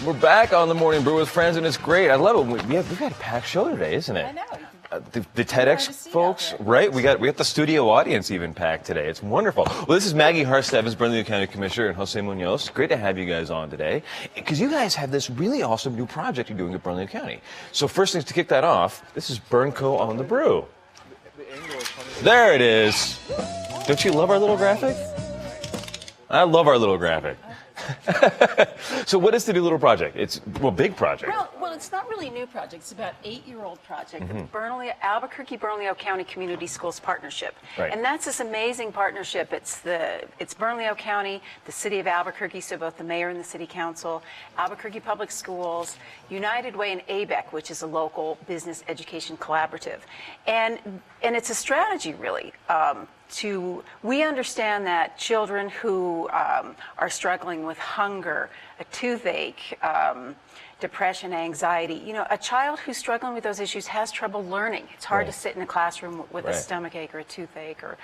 We're back on the Morning Brew with friends, and it's great. I love it. We've got a packed show today, isn't it? I know. The TEDx folks, right? We got the studio audience even packed today. It's wonderful. Well, this is Maggie Harstevens, Bernalillo County Commissioner, and Jose Munoz. Great to have you guys on today, because you guys have this really awesome new project you're doing at Bernalillo County. So first things to kick that off, this is Bernco on the Brew. There it is. Don't you love our little graphic? I love our little graphic. So what is the new little project? It's, big project. Well, it's not really a new project. It's about 8-year-old project, the Albuquerque-Bernalillo County Community Schools Partnership. Right. And that's this amazing partnership. It's Bernalillo County, the city of Albuquerque, so both the mayor and the city council, Albuquerque Public Schools, United Way, and ABEC, which is a local business education collaborative. And it's a strategy, really. We understand that children who are struggling with hunger, a toothache, depression, anxiety, a child who's struggling with those issues has trouble learning. It's hard to sit in a classroom with a stomach ache or a toothache or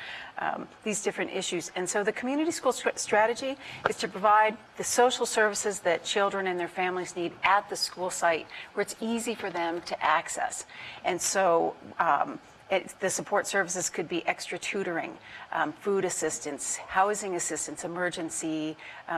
these different issues. And so the community school strategy is to provide the social services that children and their families need at the school site where it's easy for them to access. And so the support services could be extra tutoring, food assistance, housing assistance, emergency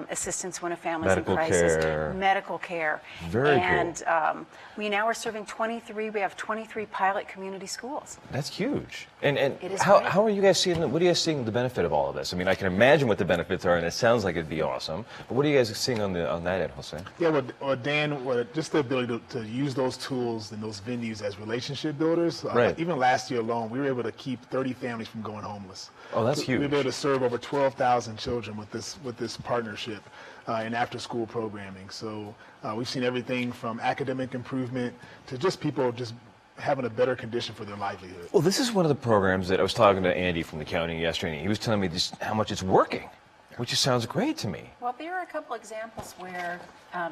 assistance when a family's in crisis, medical care. Very cool. And we now are serving 23. We have 23 pilot community schools. That's huge. And how are you guys seeing? What are you guys seeing the benefit of all of this? I mean, I can imagine what the benefits are, and it sounds like it'd be awesome. But what are you guys seeing on that end, Jose? Yeah, well, Dan, just the ability to use those tools and those venues as relationship builders. Even last year alone, we were able to keep 30 families from going homeless. Oh, that's huge. We were able to serve over 12,000 children with this partnership in after-school programming. So we've seen everything from academic improvement to just people just having a better condition for their livelihood. Well, this is one of the programs that I was talking to Andy from the county yesterday, and he was telling me just how much it's working, which just sounds great to me. Well, there are a couple examples where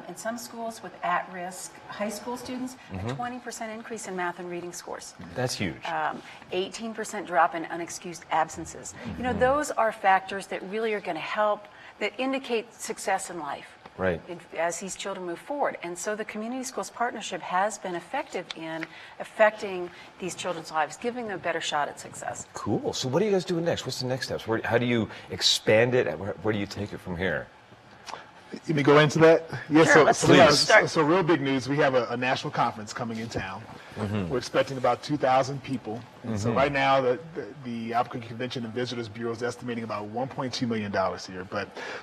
in some schools with at-risk high school students, a 20% increase in math and reading scores. That's huge. 18% drop in unexcused absences. Those are factors that really are going to help, that indicate success in life. Right. As these children move forward. And so the Community Schools Partnership has been effective in affecting these children's lives, giving them a better shot at success. Cool. So what are you guys doing next? What's the next steps? How do you expand it? Where do you take it from here? Let me go into that. Yeah, sure, so real big news. We have a national conference coming in town. We're expecting about 2,000 people. And so right now, the Albuquerque Convention and Visitors Bureau is estimating about $1.2 million here.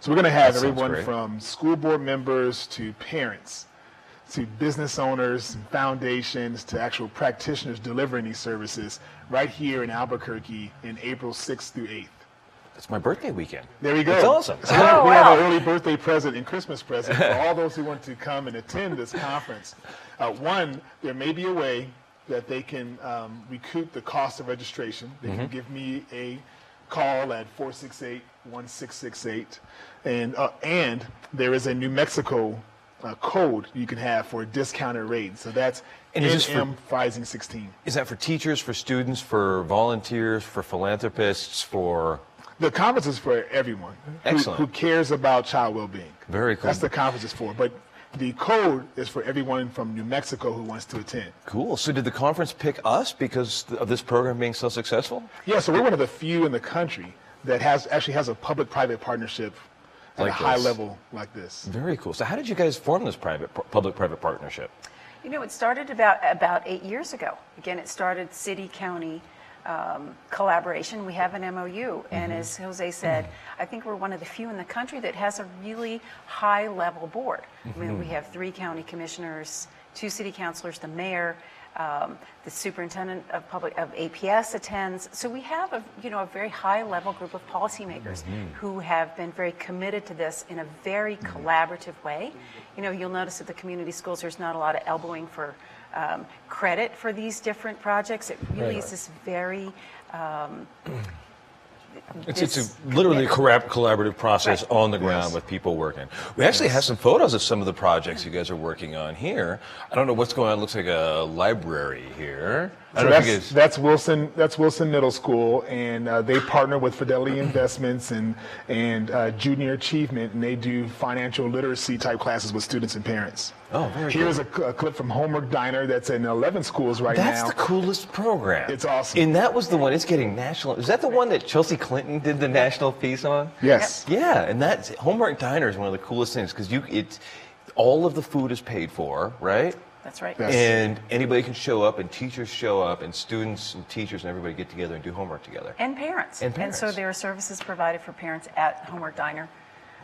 So we're going to have everyone from school board members to parents, to business owners, foundations, to actual practitioners delivering these services right here in Albuquerque in April 6th through 8th. It's my birthday weekend. There you go. It's awesome. So we have an early birthday present and Christmas present for all those who want to come and attend this conference. One, there may be a way that they can recoup the cost of registration. They can give me a call at 468-1668. And there is a New Mexico code you can have for a discounted rate. So that's NM-FISING16. Is that for teachers, for students, for volunteers, for philanthropists, for... The conference is for everyone who cares about child well-being. Very cool. That's the conference is for. But the code is for everyone from New Mexico who wants to attend. Cool. So did the conference pick us because of this program being so successful? Yeah, so we're one of the few in the country that actually has a public-private partnership at a high level like this. Very cool. So how did you guys form this public-private partnership? It started about 8 years ago. Again, it started city-county collaboration. We have an MOU, and as Jose said, I think we're one of the few in the country that has a really high-level board. I mean, we have 3 county commissioners, 2 city councilors, the mayor, the superintendent of APS attends. So we have a very high-level group of policymakers who have been very committed to this in a very collaborative way. You'll notice at the community schools there's not a lot of elbowing for credit for these different projects. It really is this very It's literally a collaborative process Right. on the ground Yes. with people working. We actually have some photos of some of the projects you guys are working on here. I don't know what's going on. It looks like a library here. I So don't know if you guys. that's Wilson Middle School, and they partner with Fidelity Investments and Junior Achievement, and they do financial literacy type classes with students and parents. Oh, very cool. Here's a clip from Homework Diner that's in 11 schools right That's now. the coolest program. It's awesome. And that was the one, it's getting national. Is that the one that Chelsea Clinton did the national piece on? Yes. Yeah, and that's Homework Diner is one of the coolest things because all of the food is paid for, right? That's right. Yes. And anybody can show up, and teachers show up, and students and teachers and everybody get together and do homework together. And parents. And parents. so there are services provided for parents at Homework Diner.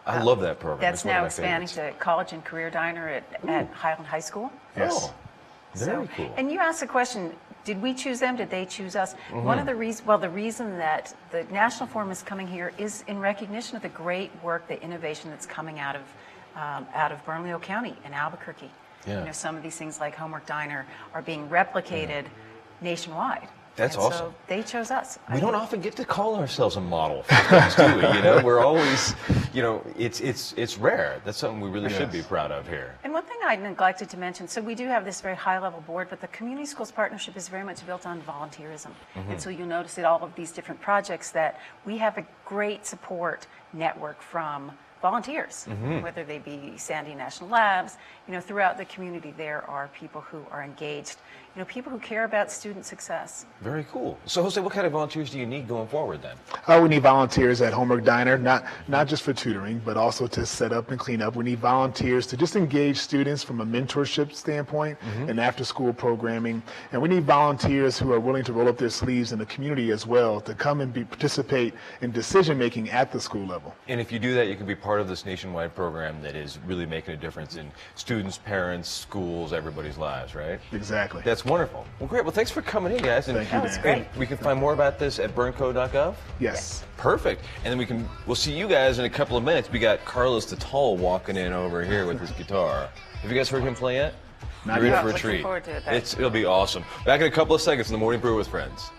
I love that program. That's one of now my expanding favorites. to College and Career Diner at Highland High School. Yes. Oh, very cool. And you asked the question, did we choose them? Did they choose us? Mm-hmm. One of the reasons, well, the reason that the National Forum is coming here is in recognition of the great work, the innovation that's coming out of Bernalillo County and Albuquerque. Yeah. You know, some of these things like Homework Diner are being replicated nationwide. That's And awesome. So they chose us. We don't often get to call ourselves a model for things, do we? You know, we're always, you know, it's rare. That's something we really should be proud of here. And one thing I neglected to mention, so we do have this very high-level board, but the Community Schools Partnership is very much built on volunteerism. And so you'll notice that all of these different projects that we have a great support network from volunteers, whether they be Sandy National Labs, you know, throughout the community there are people who are engaged, you know, people who care about student success. Very cool. So, Jose, what kind of volunteers do you need going forward then? We need volunteers at Homework Diner, not just for tutoring, but also to set up and clean up. We need volunteers to just engage students from a mentorship standpoint and after-school programming. And we need volunteers who are willing to roll up their sleeves in the community as well to come and participate in decision-making at the school level. And if you do that, you can be part of this nationwide program that is really making a difference in students, parents, schools, everybody's lives, right? Exactly. That's wonderful. Well, great. Well, thanks for coming in, guys. And, Thank you, That was Dan. great. and we can find more about this at burnco.gov. Yes. Perfect. And then we'll see you guys in a couple of minutes. We got Carlos the Tall walking in over here with his guitar. Have you guys heard him play yet? Not You're in yet. for a Looking treat. forward to it. It'll be awesome. Back in a couple of seconds in the Morning Brew with Friends.